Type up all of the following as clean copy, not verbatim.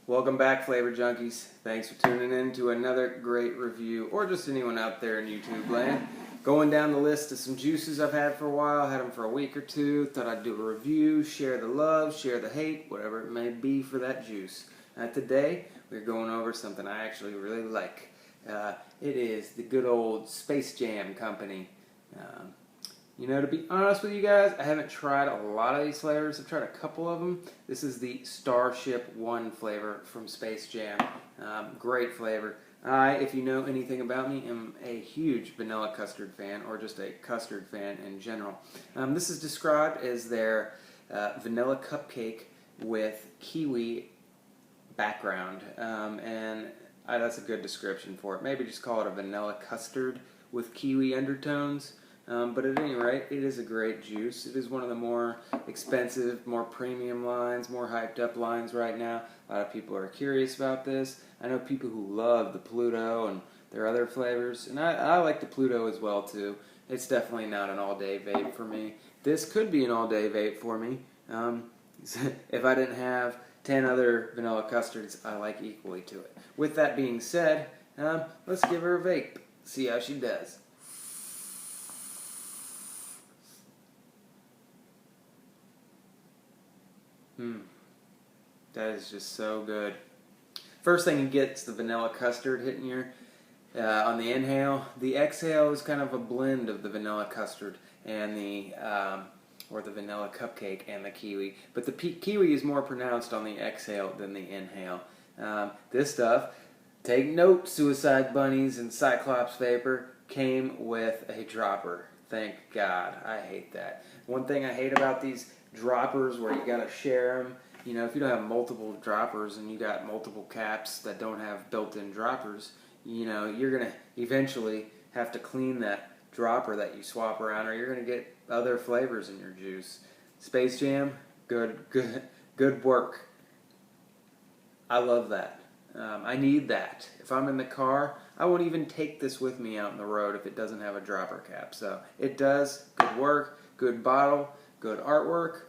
Welcome back, Flavor Junkies. Thanks for tuning in to another great review, or just anyone out there in YouTube land. Going down the list of some juices I've had for a while, had them for a week or two, thought I'd do a review, share the love, share the hate, whatever it may be for that juice. Today, we're going over something I actually really like. It is the good old Space Jam Company. To be honest with you guys, I haven't tried a lot of these flavors. I've tried a couple of them. This is the Starship 1 flavor from Space Jam. Great flavor. I, if you know anything about me, am a huge vanilla custard fan, or just a custard fan in general. This is described as their vanilla cupcake with kiwi background, that's a good description for it. Maybe just call it a vanilla custard with kiwi undertones. But at any rate, it is a great juice. It is one of the more expensive, more premium lines, more hyped up lines right now. A lot of people are curious about this. I know people who love the Pluto and their other flavors, and I like the Pluto as well too. It's definitely not an all-day vape for me. This could be an all-day vape for me. If I didn't have 10 other vanilla custards I like equally to it. With that being said, let's give her a vape. See how she does. That is just so good. First thing you get is the vanilla custard hitting you on the inhale. The exhale is kind of a blend of the vanilla custard and the vanilla cupcake and the kiwi. But the kiwi is more pronounced on the exhale than the inhale. This stuff, take note, Suicide Bunnies and Cyclops Vapor, came with a dropper. Thank God. I hate that. One thing I hate about these droppers where you gotta share them, if you don't have multiple droppers and you got multiple caps that don't have built-in droppers, you're gonna eventually have to clean that dropper that you swap around, or you're gonna get other flavors in your juice. Space Jam, good work. I love that. I need that. If I'm in the car, I won't even take this with me out on the road if it doesn't have a dropper cap. So it does. Good work, good bottle, good artwork.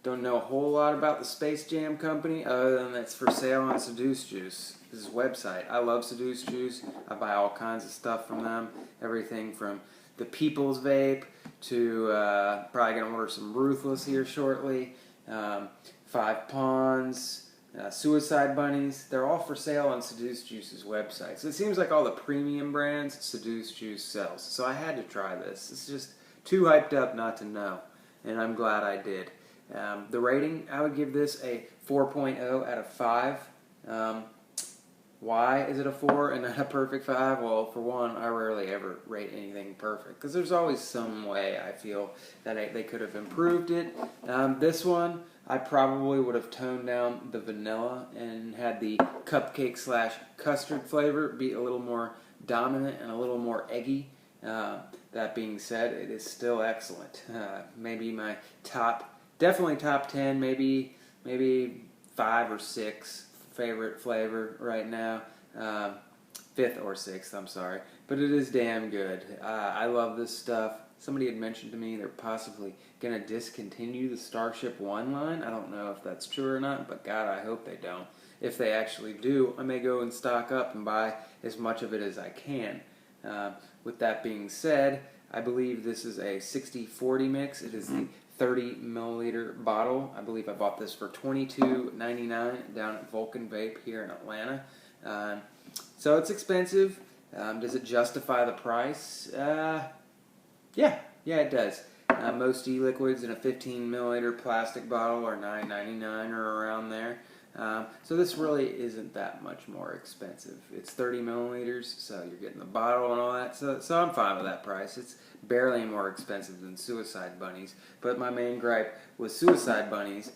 Don't know a whole lot about the Space Jam Company other than it's for sale on Seduce Juice. This is a website. I love Seduce Juice. I buy all kinds of stuff from them. Everything from the People's Vape to probably going to order some Ruthless here shortly. Five Ponds, Suicide Bunnies. They're all for sale on Seduce Juice's website. So it seems like all the premium brands Seduce Juice sells. So I had to try this. It's just too hyped up not to know. And I'm glad I did. The rating, I would give this a 4.0 out of 5. Why is it a 4 and not a perfect 5? Well, for one, I rarely ever rate anything perfect, because there's always some way I feel that they could have improved it. This one, I probably would have toned down the vanilla and had the cupcake / custard flavor be a little more dominant and a little more eggy. That being said, it is still excellent. Maybe my definitely top 10, maybe 5 or 6 favorite flavor right now. 5th or 6th, I'm sorry. But it is damn good. I love this stuff. Somebody had mentioned to me they're possibly going to discontinue the Starship 1 line. I don't know if that's true or not, but God, I hope they don't. If they actually do, I may go and stock up and buy as much of it as I can. With that being said, I believe this is a 60-40 mix. It is the 30 milliliter bottle. I believe I bought this for $22.99 down at Vulcan Vape here in Atlanta. So it's expensive. Does it justify the price? Yeah, it does. Most e-liquids in a 15 milliliter plastic bottle are $9.99 or around there. So this really isn't that much more expensive. It's 30 milliliters, so you're getting the bottle and all that. So I'm fine with that price. It's barely more expensive than Suicide Bunnies. But my main gripe with Suicide Bunnies,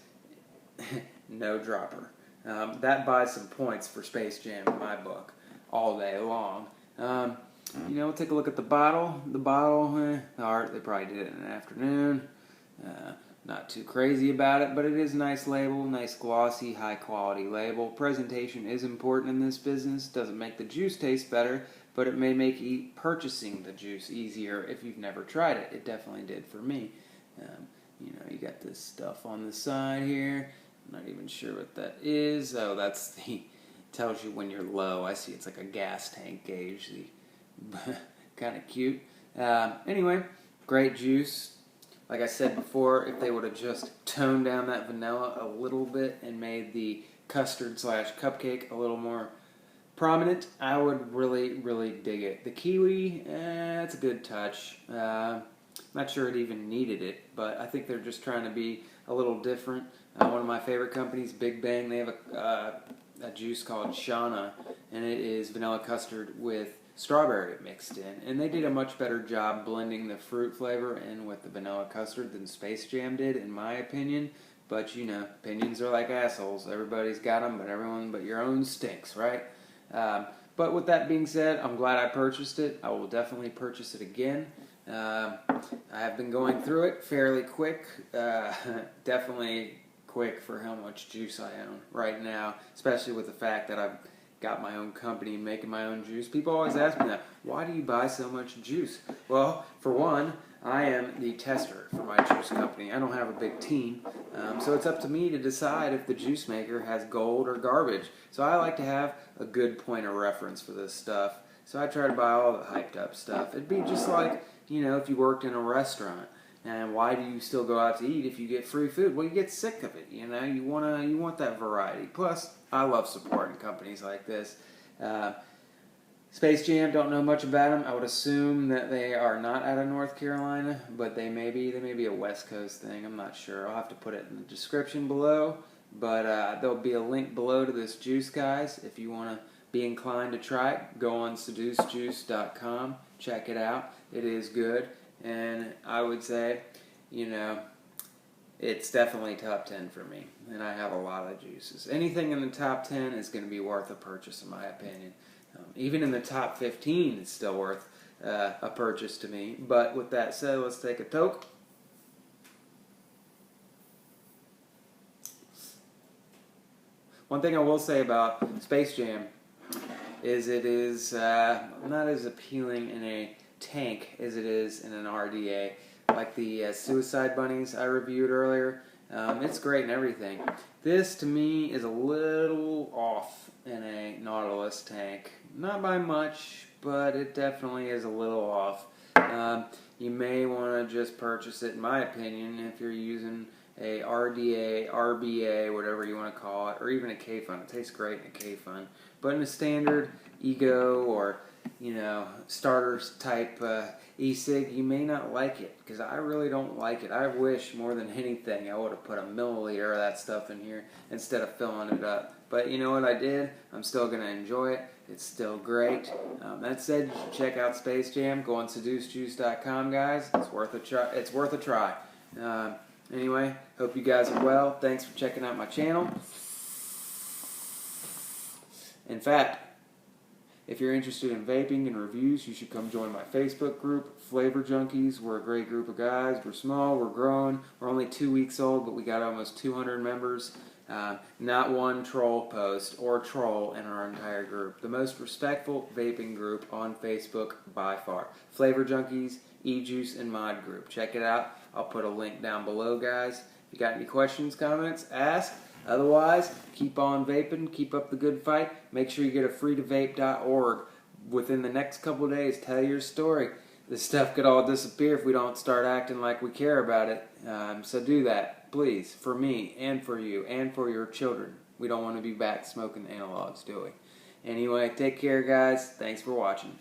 no dropper. That buys some points for Space Jam in my book all day long. We'll take a look at the bottle. The art, they probably did it in an afternoon. Not too crazy about it, but it is a nice label, nice glossy, high quality label. Presentation is important in this business. Doesn't make the juice taste better, but it may make purchasing the juice easier if you've never tried it. It definitely did for me. You got this stuff on the side here. I'm not even sure what that is. Oh, that's the, tells you when you're low. I see it's like a gas tank gauge. Kind of cute. Anyway, great juice. Like I said before, if they would have just toned down that vanilla a little bit and made the custard slash cupcake a little more prominent, I would really, really dig it. The kiwi, it's a good touch. Not sure it even needed it, but I think they're just trying to be a little different. One of my favorite companies, Big Bang, they have a juice called Shana, and it is vanilla custard with strawberry mixed in. And they did a much better job blending the fruit flavor in with the vanilla custard than Space Jam did, in my opinion. But you know, opinions are like assholes. Everybody's got them, but everyone but your own stinks, right? But with that being said, I'm glad I purchased it. I will definitely purchase it again. I have been going through it fairly quick. Definitely quick for how much juice I own right now, especially with the fact that I've got my own company making my own juice. People always ask me that, why do you buy so much juice? Well, for one, I am the tester for my juice company. I don't have a big team, so it's up to me to decide if the juice maker has gold or garbage. So I like to have a good point of reference for this stuff. So I try to buy all the hyped up stuff. It'd be just like, you know, if you worked in a restaurant. And why do you still go out to eat if you get free food? Well, you get sick of it, you know. You want that variety. Plus, I love supporting companies like this. Space Jam, don't know much about them. I would assume that they are not out of North Carolina, but they may be a West Coast thing. I'm not sure. I'll have to put it in the description below. But there'll be a link below to this juice, guys. If you want to be inclined to try it, go on seducejuice.com. Check it out. It is good. And I would say, you know, it's definitely top 10 for me. And I have a lot of juices. Anything in the top 10 is going to be worth a purchase, in my opinion. Even in the top 15, it's still worth a purchase to me. But with that said, let's take a toke. One thing I will say about Space Jam is it is not as appealing in a tank as it is in an RDA. Like the Suicide Bunnies I reviewed earlier, it's great and everything. This to me is a little off in a Nautilus tank. Not by much, but it definitely is a little off. You may want to just purchase it, in my opinion, if you're using a RDA, RBA, whatever you want to call it, or even a K-Fun. It tastes great in a K-Fun. But in a standard Ego or, you know, starters type e-cig, you may not like it, because I really don't like it. I wish more than anything I would have put a milliliter of that stuff in here instead of filling it up. But you know what I did? I'm still going to enjoy it. It's still great. That said, you should check out Space Jam. Go on seducejuice.com, guys. It's worth a try. It's worth a try. Anyway, hope you guys are well. Thanks for checking out my channel. In fact, if you're interested in vaping and reviews, you should come join my Facebook group, Flavor Junkies. We're a great group of guys. We're small, we're growing. We're only 2 weeks old, but we got almost 200 members. Not one troll post or troll in our entire group. The most respectful vaping group on Facebook by far. Flavor Junkies, E-Juice, and Mod group. Check it out. I'll put a link down below, guys. If you got any questions, comments, ask. Otherwise, keep on vaping, keep up the good fight. Make sure you get a freetovape.org. Within the next couple of days, tell your story. This stuff could all disappear if we don't start acting like we care about it. So do that, please, for me and for you and for your children. We don't want to be back smoking analogs, do we? Anyway, take care, guys. Thanks for watching.